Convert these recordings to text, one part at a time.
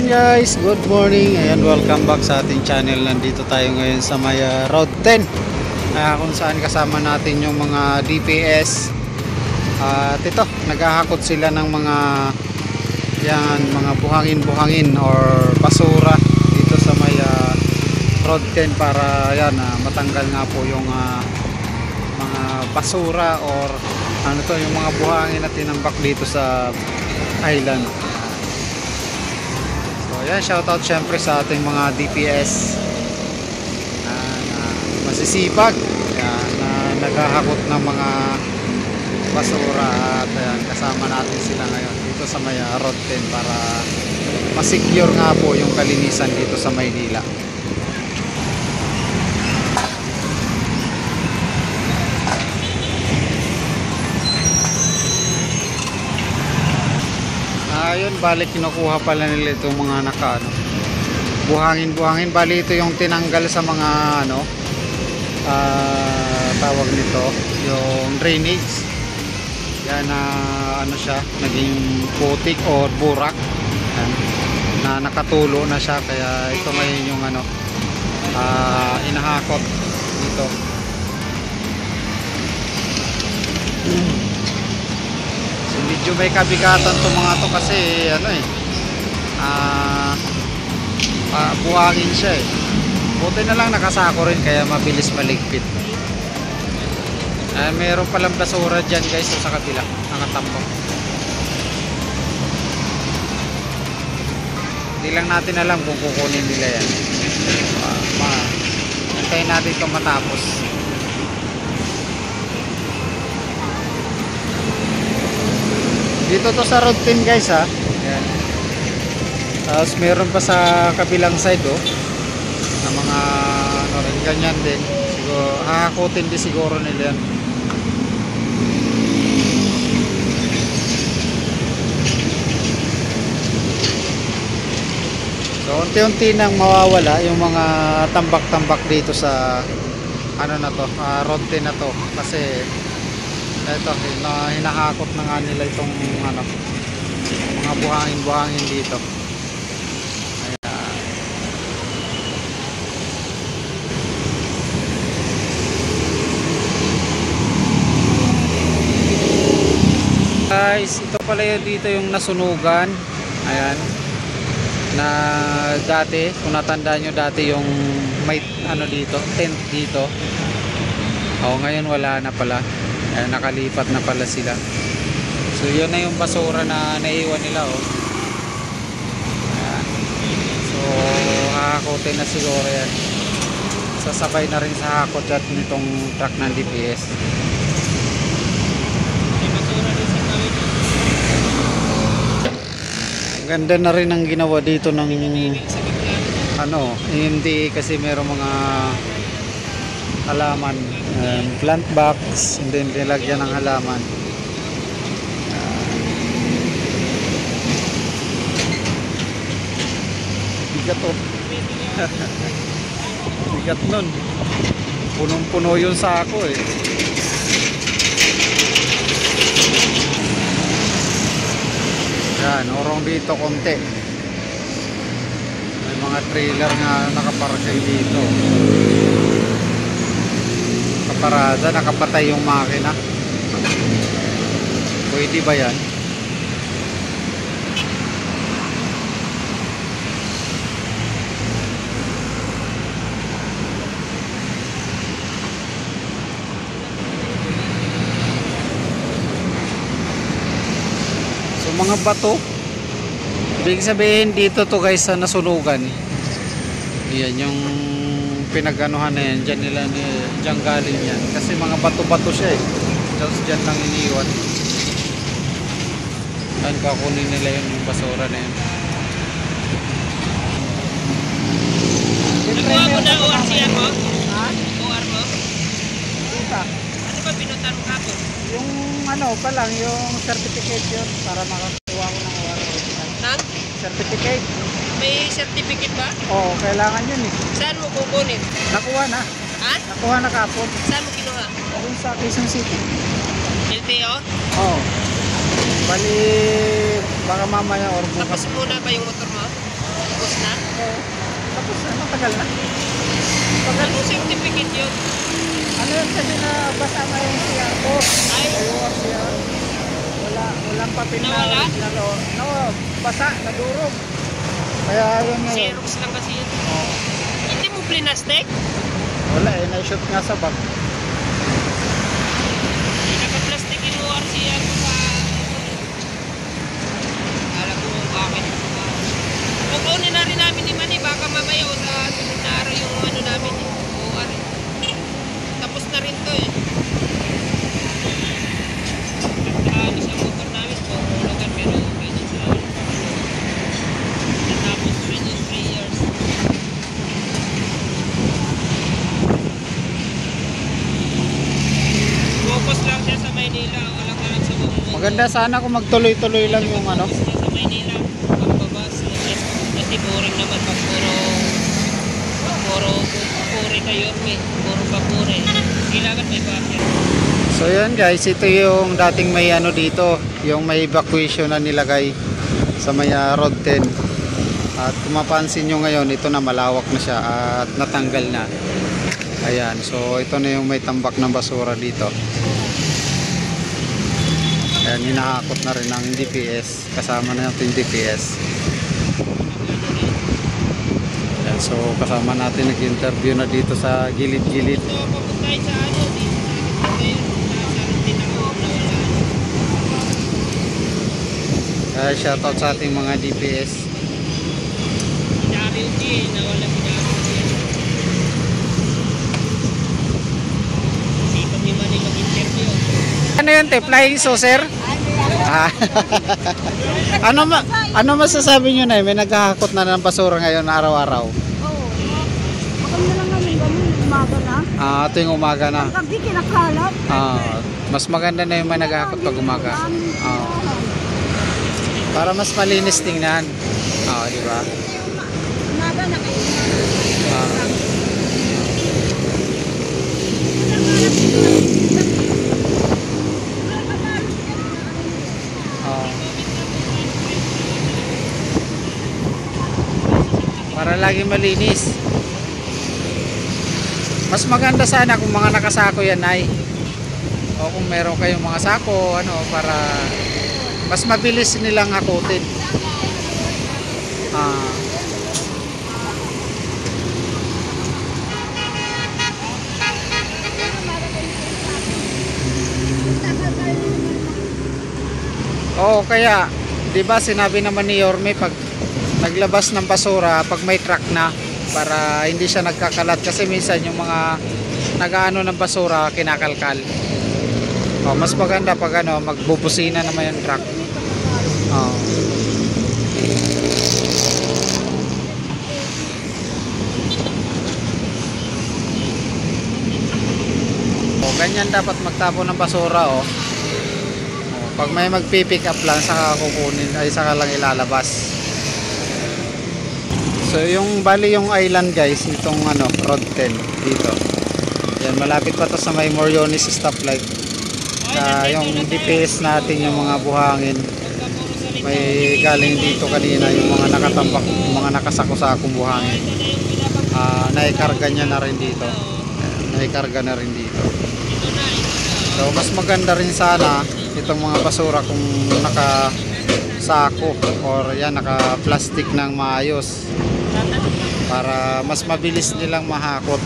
Ayan guys, good morning. Ayan, welcome back sa ating channel. Nandito tayo ngayon sa may Road 10, kung saan kasama natin yung mga DPS. At ito, naghahakot sila ng mga mga buhangin-buhangin or basura dito sa may Road 10 para matanggal nga po yung mga basura or yung mga buhangin na tinambak dito sa island. Ayan, shoutout syempre sa ating mga DPS na masisipag, na naghahakot ng mga basura. At ayan, kasama natin sila ngayon dito sa may Road 10 para masecure nga po yung kalinisan dito sa Maynila. Ayun, balik kinukuha pala nila itong mga buhangin-buhangin. Bali ito yung tinanggal sa mga tawag nito, yung drainage. Yan na siya, naging putik or burak. Yan, na nakatulo na siya, kaya ito ngayon yung inahakot dito. Medyo may kabigatan to mga to kasi buhangin siya eh. Buti na lang nakasako rin kaya mabilis maligpit. Meron palang basura dyan guys sa kabila, nakatambak. Hindi lang natin alam kung kukunin nila yan. Hintayin natin ito matapos. Dito to sa Road 10 guys ha. Ayan. Tapos meron pa sa kabilang side na mga rin ganyan din. Siguro hahakutin din siguro nila yan. So unti-unti nang mawawala yung mga tambak-tambak dito sa Road 10 na to, kasi ito, hinahakot na nga nila itong mga buhangin-buhangin dito. Ayan. Guys, ito pala yun dito yung nasunugan. Ayan. Na dati, kung natandaan nyo dati yung may dito, tent dito. Ngayon wala na pala. Nakalipat na pala sila. So yun na yung basura na naiwan nila Ayan. So hahakotin na siguro yan. Sasabay na rin sa hakot at nitong truck ng DPS. Ganda na rin ang ginawa dito ng hindi kasi merong mga halaman, plant box, and then nilagyan ng halaman. Bigat bigat nun, punong-puno yung sako eh. Yan, orong dito konti. May mga trailer nga nakaparking dito. Parada, nakapatay yung makina. Pwede ba yan? So mga bato, ibig sabihin dito to guys sa nasunugan. Yan yung pinaganuhan na yan, dyan galing yan kasi mga bato-bato siya eh, just dyan lang iniwan. Saan kakunin nila yun, yung basura na yun. Nagawa mo na OR siya mo? Ha? OR mo? Kita. Ano ba pinutan mo kapon? Yung pa lang, yung certificate yun para makakuha ko ng OR. Nang? Certificate. May certificate ba? Oo, kailangan yun eh. Saan mo kukunin? Nakuha na. Ha? Nakuha na kapon. Saan mo kinuha? Doon sa Quezon City. LTO? Oo. Bali, baka mamaya or bukas. Tapos muna ba yung motor mo? Tapos na? Oo. Tapos na, matagal na. Anong certificate yun? Ano yun kasi na basa na yung CR ko? Ay, Ayun, CR. Walang papel na. Nawala? No, basa, nadurog. Kaya yun ngayon. Xerox lang kasi yun. Oo. Hindi mo plinastek? Wala eh, na-shoot nga sa bag. Naka-plastic yung RCR ko sa... Alam ko bakit. Kukunin na rin namin ni Manny, baka mamaya o sa sunod na araw yung ano namin. OR. Tapos na rin to eh. Ano sa motor namin, pumulugan pero okay din sila. Natapos rin yung 3 years. Focus lang siya sa Maynila, walang alam sa buong mundo. Maganda sana kung magtuloy-tuloy lang yung ano. Focus lang sa Maynila, pagbabas. Kasi boring naman pag puro papuri kayo, puro papuri. Kailangan may budget. So yan guys, ito yung dating may ano dito, yung may evacuation na nilagay sa may Road 10. At kung mapansin nyo ngayon, ito na malawak na siya at natanggal na. Ayan, so ito na yung may tambak ng basura dito. Ayan, hinahakot na rin ng DPS. Kasama na natin yung DPS. Ayan, so kasama natin nag-interview na dito sa gilid-gilid. So, papunta sa ano, dito sa ngayon, nasa din ako, nawala. Kaya shoutout sa ating mga DPS. Pinari yung G, nawala pinari yung G. Sipag ni Manny mag-interview. Ano yun te? Flying saucer? Ah. ano masasabi nyo na? May naghahakot na ng basura ngayon araw-araw. Oo. Maganda lang namin ganun, umaga na. Ito yung umaga na. Gabi kinakalat. Mas maganda na yung may naghahakot pag umaga. Para mas malinis tingnan. Di ba? Umaga na kayo. Para lagi malinis. Mas maganda sana kung mga nakasako yan ay. O kung meron kayong mga sako, para mas mabilis nilang hakutin. Kaya 'di ba sinabi naman ni Yorme pag naglabas ng basura, pag may truck na, para hindi siya nagkakalat kasi minsan yung mga nag-aano ng basura kinakalkal. Mas maganda pag magbubusina naman yung truck. Ganyan dapat magtapon ng basura. Pag may magpipick up lang, saka kukunin, ay saka lang ilalabas. So yung bali yung island guys, nitong Road 10 dito. Yan, malapit pa to sa may Moriones stoplight. Yung DPS natin, yung mga buhangin, may galing dito kanina yung mga nakatambak, yung mga nakasako-sakong buhangin. Naikarga niya na rin dito. Naikarga na rin dito. So mas maganda rin sana itong mga basura kung nakasako or naka-plastic ng maayos para mas mabilis nilang mahakot.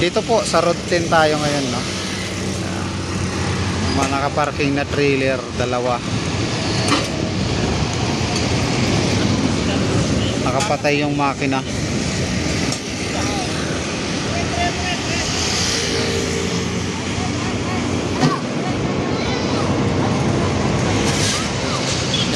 Dito po sa Road 10 tayo ngayon, no? Mga nakaparking na trailer, dalawa. Nakapatay yung makina.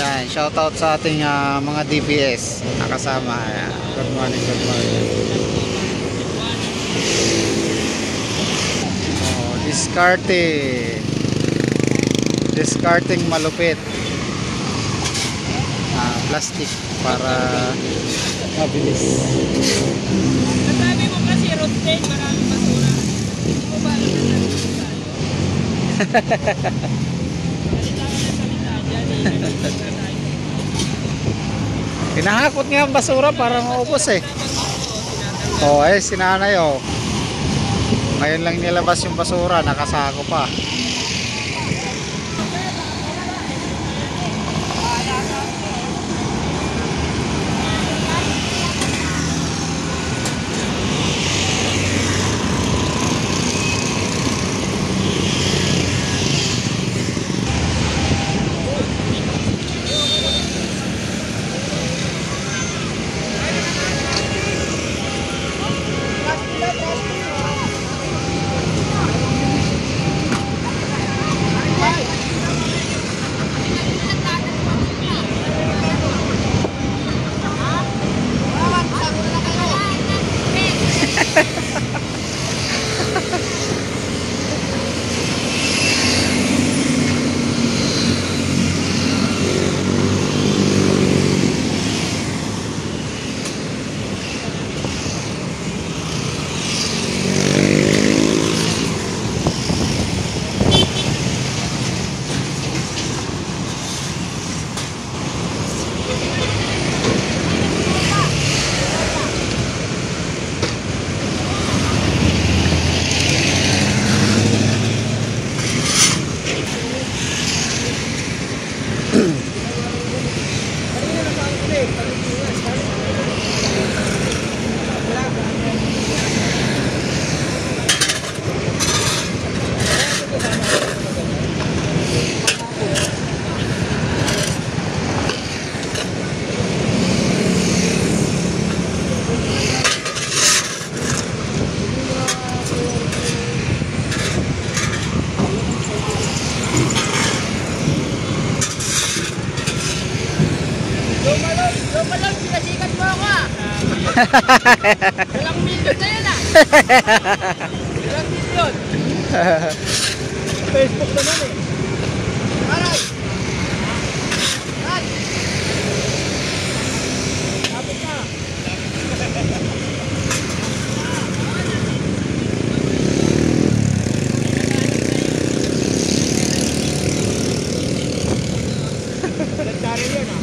Yan, shoutout sa ating mga DPS nakasama. Good morning, good morning. Discarding malupit. Plastic para mabilis. Nasabi mo kasi Road 10, maraming basura. Hindi mo ba alam na salita tayo? Salita ka na salita dyan eh. Hinahakot nga ang basura para maubos eh. Oh, eh, si nanay oh. Ngayon lang nilabas yung basura, nakasako pa. Lumalon, pinasikat mo ako ah. Ilang milyon na yan ah. Ilang milyon. Facebook naman eh. Aray! Aray! Kapit na. Nagdari yun ah.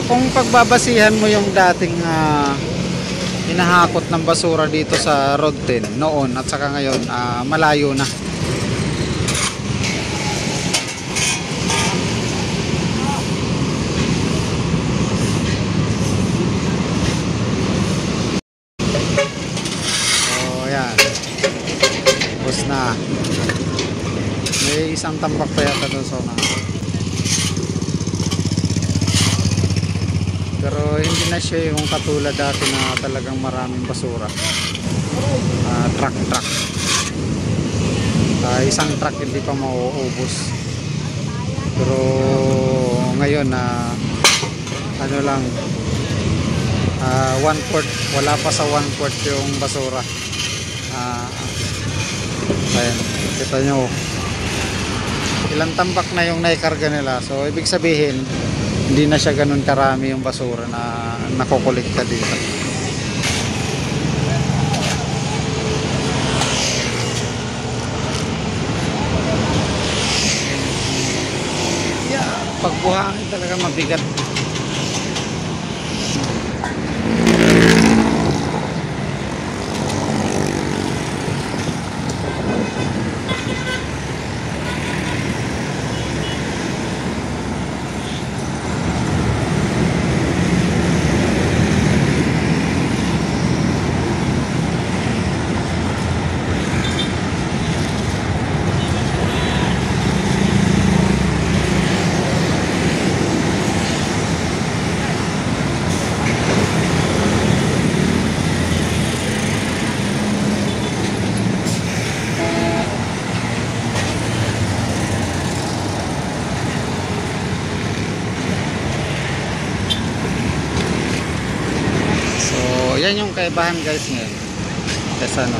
Kung pagbabasihan mo yung dating hinahakot ng basura dito sa Road 10 noon at saka ngayon, malayo na. So yan, bus na. May isang tambak pa yata doon sa una. Pero hindi na siya yung katulad dati na talagang maraming basura. Truck. Isang truck hindi pa mauubos. Pero ngayon ano lang, 1/4, wala pa sa 1/4 yung basura. Ayan, kita nyo. Ilang tambak na yung naikarga nila. So ibig sabihin, hindi na siya ganun karami yung basura na nakokolekta dito. Yeah, pagbuhangin talaga mabigat. yan yung kaibahan guys ngayon. Kasi ano,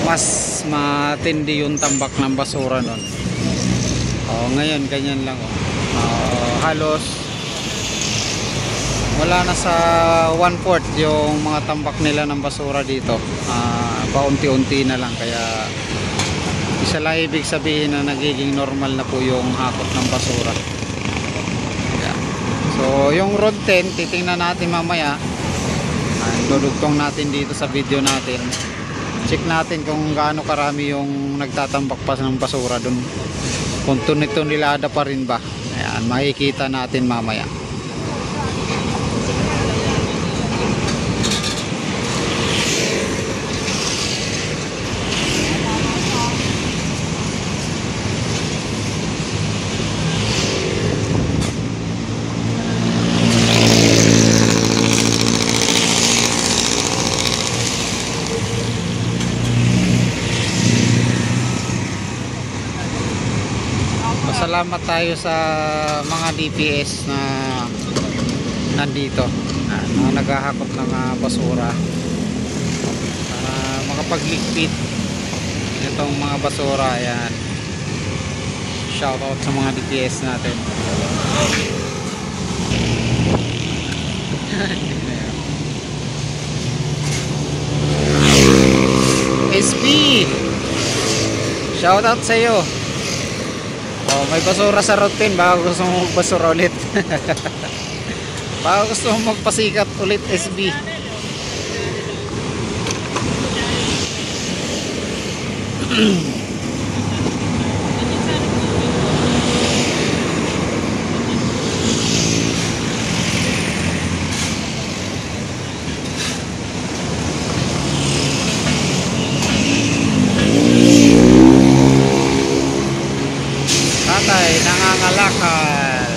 mas matindi yung tambak ng basura nun. Ngayon ganyan lang halos wala na sa 1/4 yung mga tambak nila ng basura dito. Paunti-unti na lang, kaya isa lang ibig sabihin na nagiging normal na po yung hakot ng basura. Yeah. So yung road 10 titingnan natin mamaya. Dudugtong natin dito sa video natin. Check natin kung gaano karami yung nagtatambak pa ng basura dun, kung tunit-tunilada pa rin ba. Ayan, makikita natin mamaya. Salamat tayo sa mga DPS na nandito na naghahakot ng basura para makapagligpit itong mga basura. Ayan, shout out sa mga DPS natin. SB, shout out sa iyo. May basura sa routine, baka gusto mo magbasura ulit. Baka gusto mo magpasikat ulit, SB. Tatay nangangalakal.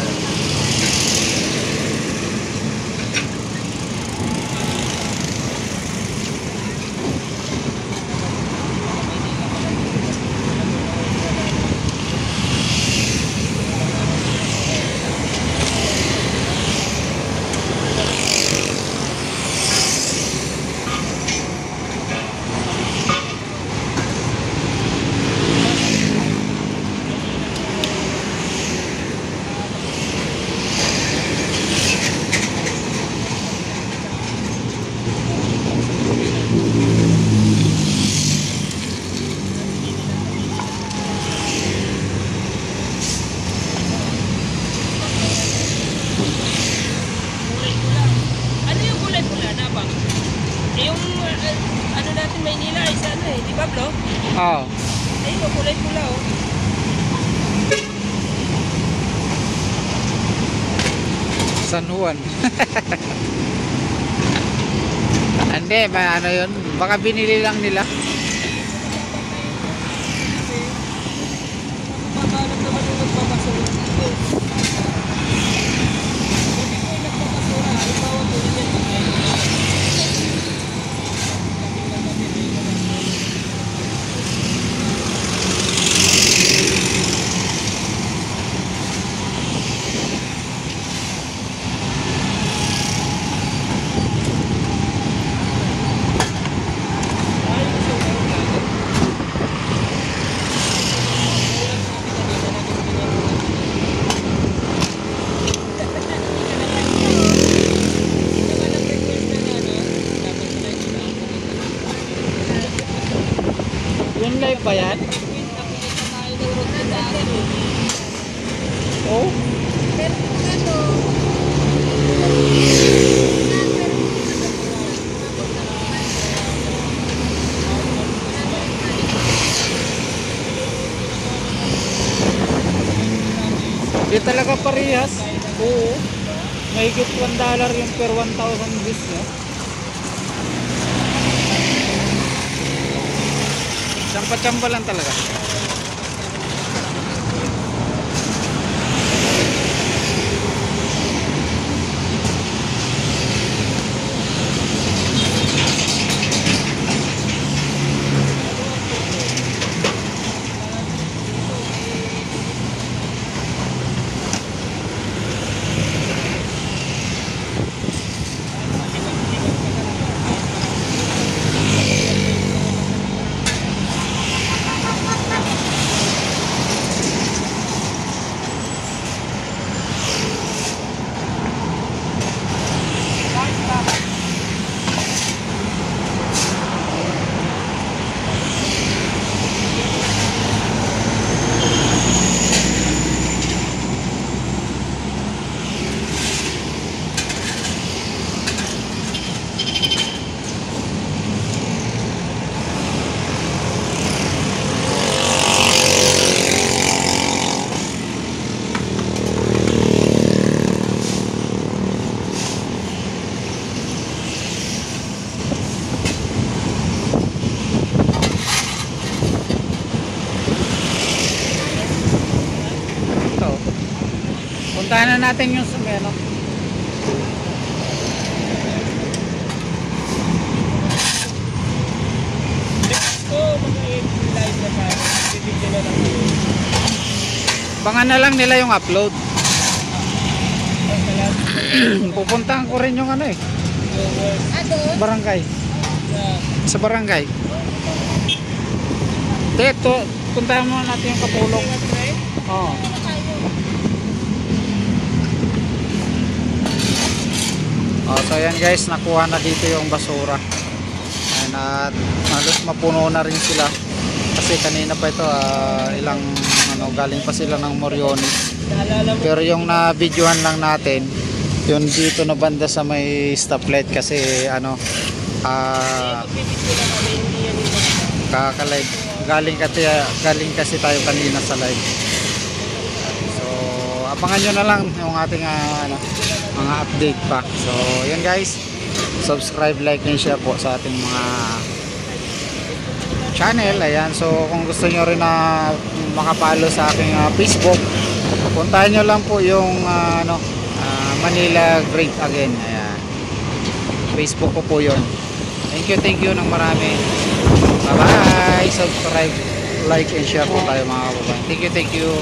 Maynila ay sana eh, di ba bro? Oo. Ay, kulay pula oh. San Juan. Hindi, ano yun? Baka binili lang nila. Papalag naman yung nagpapasura dito. Hindi ko yung nagpapasura, halimbawa po rin yan. Yung live ba yan? Oh? Di talaga parehas. Oo. Mahigit $1 yung per 1,000 views, no? Champa-champa lang talaga. natin yung sumeno. Bangan na lang nila yung upload. Pupuntahan ko rin yung ano eh. Barangay. Sa barangay. Dito, puntahan mo natin yung Kapulong. Oo. So yan guys, nakuha na dito yung basura. Ayan, at halos mapuno na rin sila. Kasi kanina pa ito, ilang galing pa sila ng Moriones. Pero yung na-videohan lang natin, yun dito na banda sa may stoplight kasi kaka-live. Galing kasi tayo kanina sa live. So, abangan nyo na lang yung ating mga update pa. So, yan guys. Subscribe, like, and share po sa ating mga channel. Ayan. So, kung gusto nyo rin na makapalo sa aking Facebook, puntahan nyo lang po yung Manila Great Again. Ayan. Facebook ko po yun. Thank you ng marami. Bye bye. Subscribe, like, and share po tayo mga kababayan. Thank you.